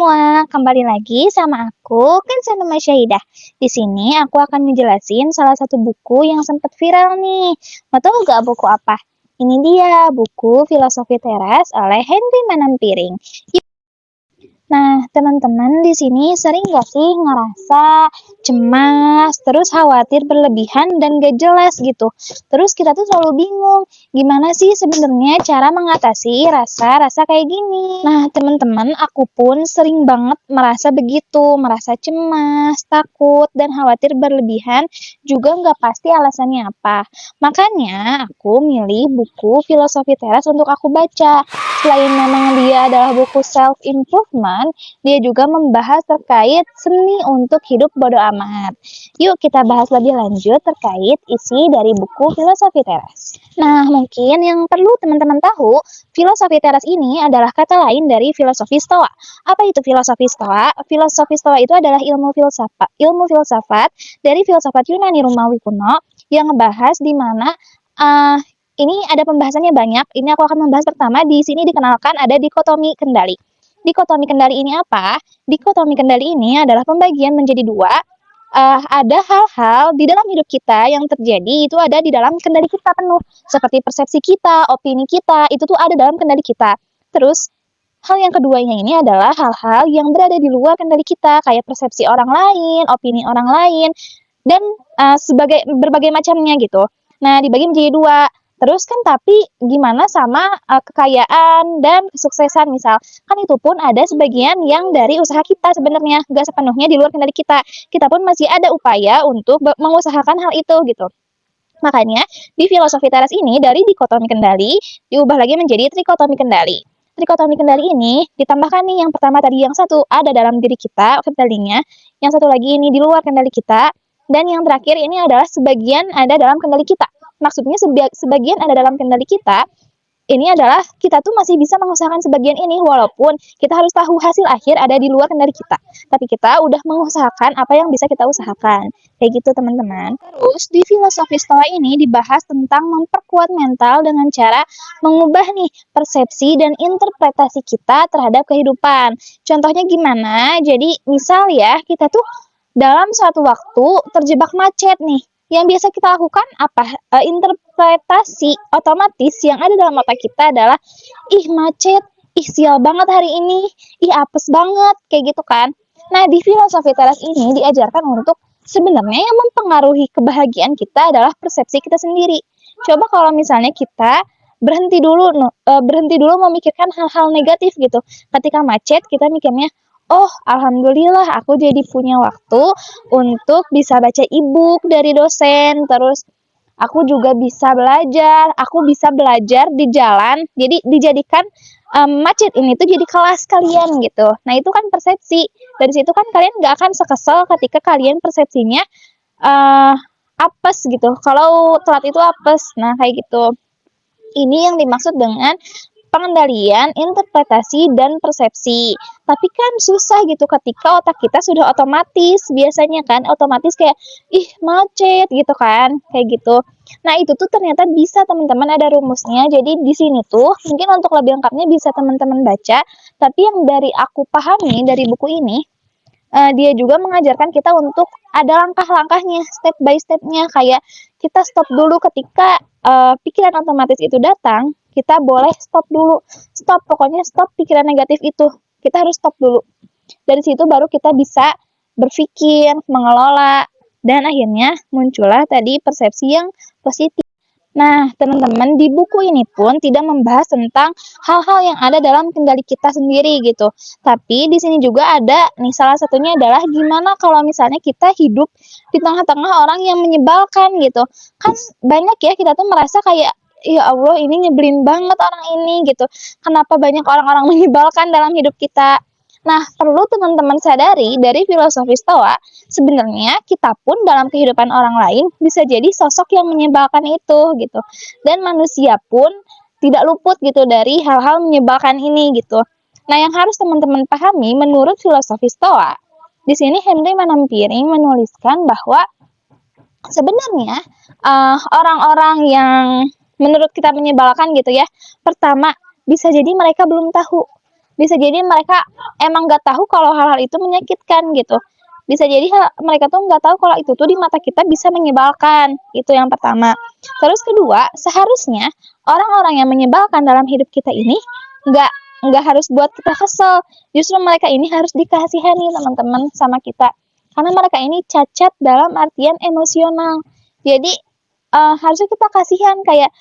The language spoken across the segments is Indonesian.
semua, kembali lagi sama aku, Kansanuma Syahidah. Di sini aku akan ngejelasin salah satu buku yang sempat viral nih. Mau tahu gak buku apa? Ini dia, buku Filosofi Teras oleh Henry Manampiring. Nah, teman-teman di sini sering gak sih ngerasa cemas, terus khawatir berlebihan dan gak jelas gitu. Terus kita tuh selalu bingung, gimana sih sebenarnya cara mengatasi rasa-rasa kayak gini. Nah, teman-teman, aku pun sering banget merasa begitu, merasa cemas, takut, dan khawatir berlebihan, juga gak pasti alasannya apa. Makanya, aku milih buku Filosofi Teras untuk aku baca. Selain memang dia adalah buku self-improvement, dia juga membahas terkait seni untuk hidup bodo amat. Yuk kita bahas lebih lanjut terkait isi dari buku Filosofi Teras. Nah, mungkin yang perlu teman-teman tahu, Filosofi Teras ini adalah kata lain dari filosofi Stoa. Apa itu filosofi Stoa? Filosofi Stoa itu adalah ilmu filsafat dari filsafat Yunani Romawi kuno yang ngebahas di mana ini ada pembahasannya banyak. Ini aku akan membahas pertama. Di sini dikenalkan ada dikotomi kendali. Dikotomi kendali ini apa? Dikotomi kendali ini adalah pembagian menjadi dua. Ada hal-hal di dalam hidup kita yang terjadi itu ada di dalam kendali kita penuh. Seperti persepsi kita, opini kita, itu tuh ada dalam kendali kita. Terus, hal yang keduanya ini adalah hal-hal yang berada di luar kendali kita. Kayak persepsi orang lain, opini orang lain, dan sebagai berbagai macamnya gitu. Nah, dibagi menjadi dua. Terus kan tapi gimana sama kekayaan dan kesuksesan misal. Kan itu pun ada sebagian yang dari usaha kita sebenarnya. Gak sepenuhnya di luar kendali kita. Kita pun masih ada upaya untuk mengusahakan hal itu gitu. Makanya di filosofi teras ini dari dikotomi kendali diubah lagi menjadi trikotomi kendali. Trikotomi kendali ini ditambahkan nih yang pertama tadi yang satu ada dalam diri kita kendalinya. Yang satu lagi ini di luar kendali kita. Dan yang terakhir ini adalah sebagian ada dalam kendali kita. Maksudnya sebagian ada dalam kendali kita, ini adalah kita tuh masih bisa mengusahakan sebagian ini, walaupun kita harus tahu hasil akhir ada di luar kendali kita. Tapi kita udah mengusahakan apa yang bisa kita usahakan. Kayak gitu teman-teman. Terus di filosofi Stoa ini dibahas tentang memperkuat mental dengan cara mengubah nih persepsi dan interpretasi kita terhadap kehidupan. Contohnya gimana? Jadi misal ya, kita tuh dalam suatu waktu terjebak macet nih. Yang biasa kita lakukan apa? Interpretasi otomatis yang ada dalam otak kita adalah ih macet, ih sial banget hari ini, ih apes banget, kayak gitu kan. Nah, di filosofi teras ini diajarkan untuk sebenarnya yang mempengaruhi kebahagiaan kita adalah persepsi kita sendiri. Coba kalau misalnya kita berhenti dulu memikirkan hal-hal negatif gitu. Ketika macet kita mikirnya, oh, alhamdulillah aku jadi punya waktu untuk bisa baca e-book dari dosen, terus aku juga bisa belajar di jalan, jadi dijadikan macet ini tuh jadi kelas kalian gitu. Nah, itu kan persepsi. Dari situ kan kalian nggak akan sekesel ketika kalian persepsinya uh, apes gitu. Kalau telat itu apes. Nah, kayak gitu. Ini yang dimaksud dengan pengendalian, interpretasi, dan persepsi. Tapi kan susah gitu ketika otak kita sudah otomatis. Biasanya kan otomatis kayak, ih macet gitu kan. Kayak gitu. Nah itu tuh ternyata bisa teman-teman ada rumusnya. Jadi di sini tuh mungkin untuk lebih lengkapnya bisa teman-teman baca. Tapi yang dari aku pahami dari buku ini, dia juga mengajarkan kita untuk ada langkah-langkahnya, step by stepnya. Kayak kita stop dulu ketika pikiran otomatis itu datang, kita boleh stop dulu. Stop, pokoknya stop pikiran negatif itu. Kita harus stop dulu. Dari situ baru kita bisa berpikir, mengelola, dan akhirnya muncullah tadi persepsi yang positif. Nah, teman-teman, di buku ini pun tidak membahas tentang hal-hal yang ada dalam kendali kita sendiri gitu. Tapi di sini juga ada nih salah satunya adalah gimana kalau misalnya kita hidup di tengah-tengah orang yang menyebalkan gitu. Kan banyak ya kita tuh merasa kayak ya Allah ini nyebelin banget orang ini gitu. Kenapa banyak orang-orang menyebalkan dalam hidup kita? Nah, perlu teman-teman sadari dari filosofi Stoa, sebenarnya kita pun dalam kehidupan orang lain bisa jadi sosok yang menyebalkan itu gitu. Dan manusia pun tidak luput gitu dari hal-hal menyebalkan ini gitu. Nah, yang harus teman-teman pahami menurut filosofi Stoa, di sini Henry Manampiring menuliskan bahwa sebenarnya orang-orang yang menurut kita menyebalkan gitu ya, pertama bisa jadi mereka belum tahu Bisa jadi mereka emang nggak tahu kalau hal-hal itu menyakitkan gitu. Bisa jadi mereka tuh nggak tahu kalau itu tuh di mata kita bisa menyebalkan. Itu yang pertama. Terus kedua, seharusnya orang-orang yang menyebalkan dalam hidup kita ini nggak nggak harus buat kita kesel. Justru mereka ini harus dikasihani teman-teman sama kita. Karena mereka ini cacat dalam artian emosional. Jadi harusnya kita kasihan kayak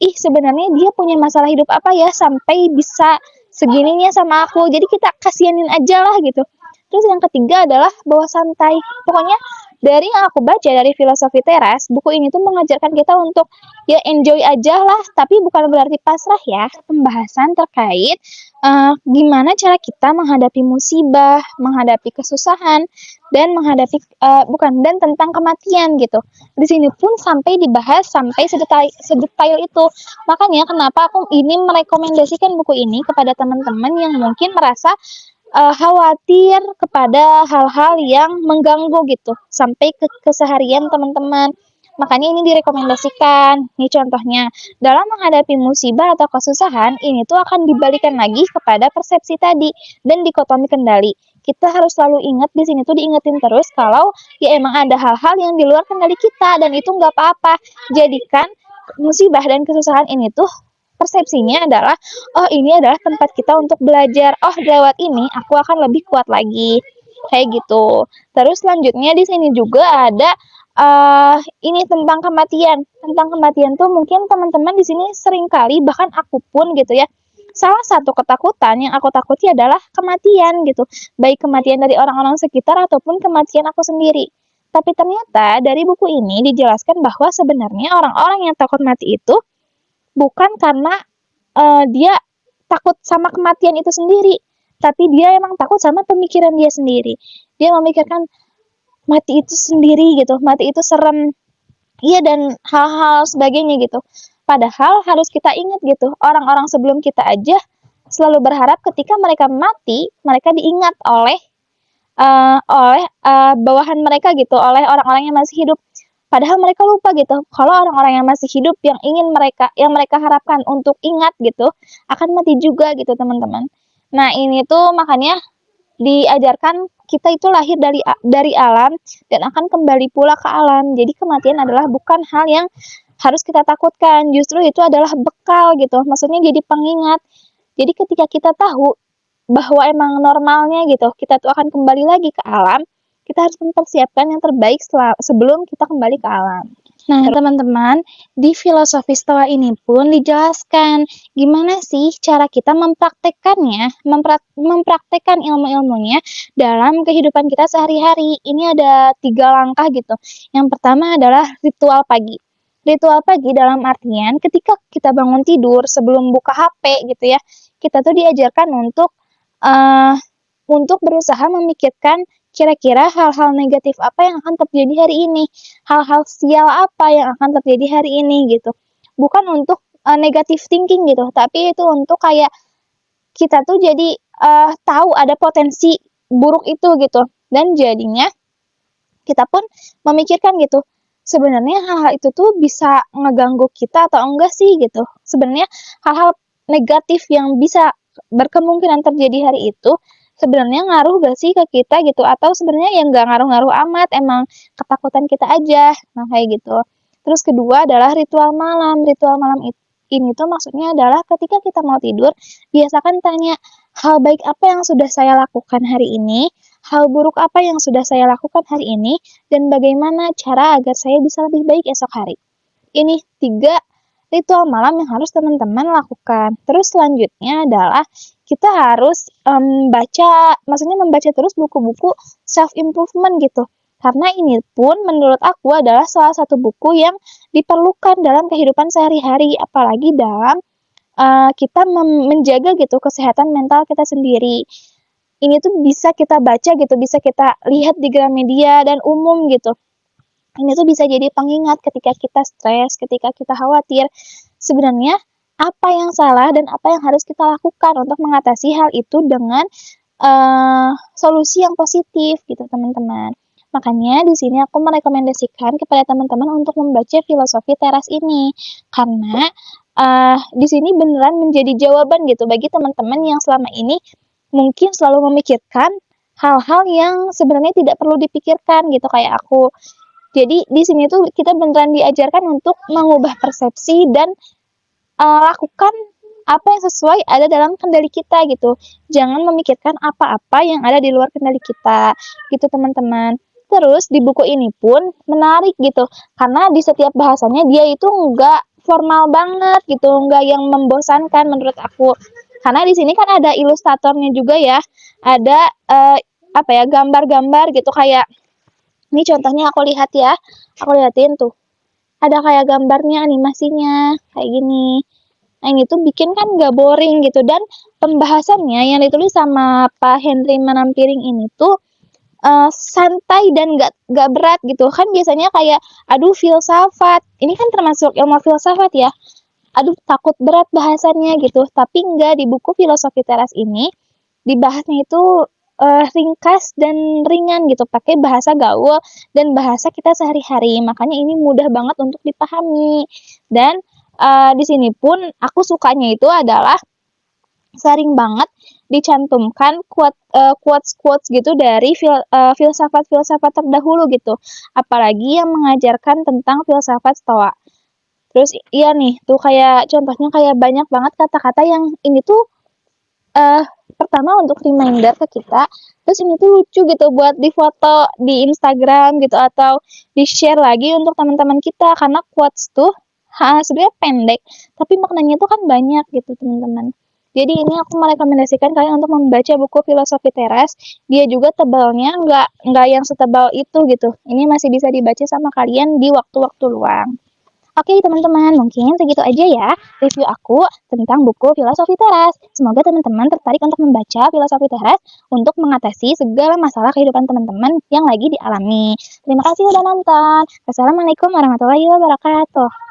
ih sebenarnya dia punya masalah hidup apa ya sampai bisa segininya sama aku. Jadi kita kasihanin aja lah gitu. Terus yang ketiga adalah bawa santai. Pokoknya dari yang aku baca dari filosofi teras, buku ini tuh mengajarkan kita untuk ya enjoy aja lah, tapi bukan berarti pasrah ya. Pembahasan terkait gimana cara kita menghadapi musibah, menghadapi kesusahan, dan menghadapi bukan dan tentang kematian gitu. Di sini pun sampai dibahas sampai sedetail itu. Makanya kenapa aku ini merekomendasikan buku ini kepada teman-teman yang mungkin merasa khawatir kepada hal-hal yang mengganggu gitu sampai ke keseharian teman-teman. Makanya ini direkomendasikan. Nih contohnya, dalam menghadapi musibah atau kesusahan, ini tuh akan dibalikan lagi kepada persepsi tadi dan dikotomi kendali. Kita harus selalu ingat di sini tuh diingetin terus kalau ya emang ada hal-hal yang di luar kendali kita dan itu nggak apa-apa. Jadikan musibah dan kesusahan ini tuh persepsinya adalah oh ini adalah tempat kita untuk belajar. Oh lewat ini aku akan lebih kuat lagi. Kayak gitu. Terus selanjutnya di sini juga ada ini tentang kematian. Tentang kematian tuh mungkin teman-teman di sini sering kali bahkan aku pun gitu ya. Salah satu ketakutan yang aku takuti adalah kematian gitu. Baik kematian dari orang-orang sekitar ataupun kematian aku sendiri. Tapi ternyata dari buku ini dijelaskan bahwa sebenarnya orang-orang yang takut mati itu bukan karena dia takut sama kematian itu sendiri, tapi dia emang takut sama pemikiran dia sendiri. Dia memikirkan mati itu sendiri gitu, mati itu serem, iya dan hal-hal sebagainya gitu. Padahal harus kita ingat gitu, orang-orang sebelum kita aja selalu berharap ketika mereka mati, mereka diingat oleh bawahan mereka gitu, oleh orang-orang yang masih hidup. Padahal mereka lupa gitu, kalau orang-orang yang masih hidup yang mereka harapkan untuk ingat gitu, akan mati juga gitu teman-teman. Nah ini tuh makanya diajarkan kita itu lahir dari alam dan akan kembali pula ke alam. Jadi kematian adalah bukan hal yang harus kita takutkan, justru itu adalah bekal gitu. Maksudnya jadi pengingat. Jadi ketika kita tahu bahwa emang normalnya gitu, kita tuh akan kembali lagi ke alam, kita harus mempersiapkan yang terbaik sebelum kita kembali ke alam. Nah, teman-teman, di filosofi Stoa ini pun dijelaskan gimana sih cara kita mempraktekkan ilmu-ilmunya dalam kehidupan kita sehari-hari. Ini ada 3 langkah gitu. Yang pertama adalah ritual pagi. Ritual pagi dalam artian ketika kita bangun tidur sebelum buka HP gitu ya, kita tuh diajarkan untuk berusaha memikirkan kira-kira hal-hal negatif apa yang akan terjadi hari ini, hal-hal sial apa yang akan terjadi hari ini gitu. Bukan untuk negative thinking gitu, tapi itu untuk kayak kita tuh jadi tahu ada potensi buruk itu gitu. Dan jadinya kita pun memikirkan gitu, sebenarnya hal-hal itu tuh bisa ngeganggu kita atau enggak sih gitu. Sebenarnya hal-hal negatif yang bisa berkemungkinan terjadi hari itu sebenarnya ngaruh gak sih ke kita gitu atau sebenarnya yang nggak ngaruh-ngaruh amat emang ketakutan kita aja nah kayak gitu. Terus kedua adalah ritual malam. Ritual malam ini tuh maksudnya adalah ketika kita mau tidur biasakan tanya hal baik apa yang sudah saya lakukan hari ini, hal buruk apa yang sudah saya lakukan hari ini, dan bagaimana cara agar saya bisa lebih baik esok hari. Ini 3 ritual malam yang harus teman-teman lakukan. Terus selanjutnya adalah kita harus maksudnya membaca terus buku-buku self-improvement gitu. Karena ini pun menurut aku adalah salah satu buku yang diperlukan dalam kehidupan sehari-hari, apalagi dalam kita menjaga gitu kesehatan mental kita sendiri. Ini tuh bisa kita baca gitu, bisa kita lihat di Gramedia dan umum gitu. Ini tuh bisa jadi pengingat ketika kita stres, ketika kita khawatir. Sebenarnya apa yang salah dan apa yang harus kita lakukan untuk mengatasi hal itu dengan solusi yang positif gitu teman-teman. Makanya di sini aku merekomendasikan kepada teman-teman untuk membaca filosofi teras ini karena di sini beneran menjadi jawaban gitu bagi teman-teman yang selama ini mungkin selalu memikirkan hal-hal yang sebenarnya tidak perlu dipikirkan gitu kayak aku. Jadi di sini tuh kita beneran diajarkan untuk mengubah persepsi dan lakukan apa yang sesuai ada dalam kendali kita gitu. Jangan memikirkan apa-apa yang ada di luar kendali kita gitu teman-teman. Terus di buku ini pun menarik gitu karena di setiap bahasanya dia itu enggak formal banget gitu, enggak yang membosankan menurut aku. Karena di sini kan ada ilustratornya juga ya. Ada apa ya, gambar-gambar gitu kayak ini contohnya aku lihat ya. Aku lihatin tuh. Ada kayak gambarnya, animasinya kayak gini. Nah, ini tuh bikin kan nggak boring gitu. Dan pembahasannya yang ditulis sama Pak Henry Manampiring ini tuh santai dan nggak berat gitu. Kan biasanya kayak, aduh filsafat. Ini kan termasuk ilmu filsafat ya. Aduh takut berat bahasannya gitu. Tapi nggak, di buku Filosofi Teras ini dibahasnya itu ringkas dan ringan gitu, pakai bahasa gaul dan bahasa kita sehari-hari. Makanya ini mudah banget untuk dipahami. Dan di sini pun aku sukanya itu adalah sering banget dicantumkan quotes-quotes gitu dari filsafat-filsafat terdahulu gitu. Apalagi yang mengajarkan tentang filsafat Stoa. Terus iya nih, tuh kayak contohnya kayak banyak banget kata-kata yang ini tuh eh pertama untuk reminder ke kita, terus ini tuh lucu gitu buat difoto di Instagram gitu atau di-share lagi untuk teman-teman kita karena quotes tuh sebenarnya pendek, tapi maknanya tuh kan banyak gitu teman-teman. Jadi ini aku merekomendasikan kalian untuk membaca buku Filosofi Teras. Dia juga tebalnya nggak yang setebal itu gitu. Ini masih bisa dibaca sama kalian di waktu-waktu luang. Oke teman-teman, mungkin segitu aja ya review aku tentang buku Filosofi Teras. Semoga teman-teman tertarik untuk membaca Filosofi Teras untuk mengatasi segala masalah kehidupan teman-teman yang lagi dialami. Terima kasih udah nonton. Wassalamualaikum warahmatullahi wabarakatuh.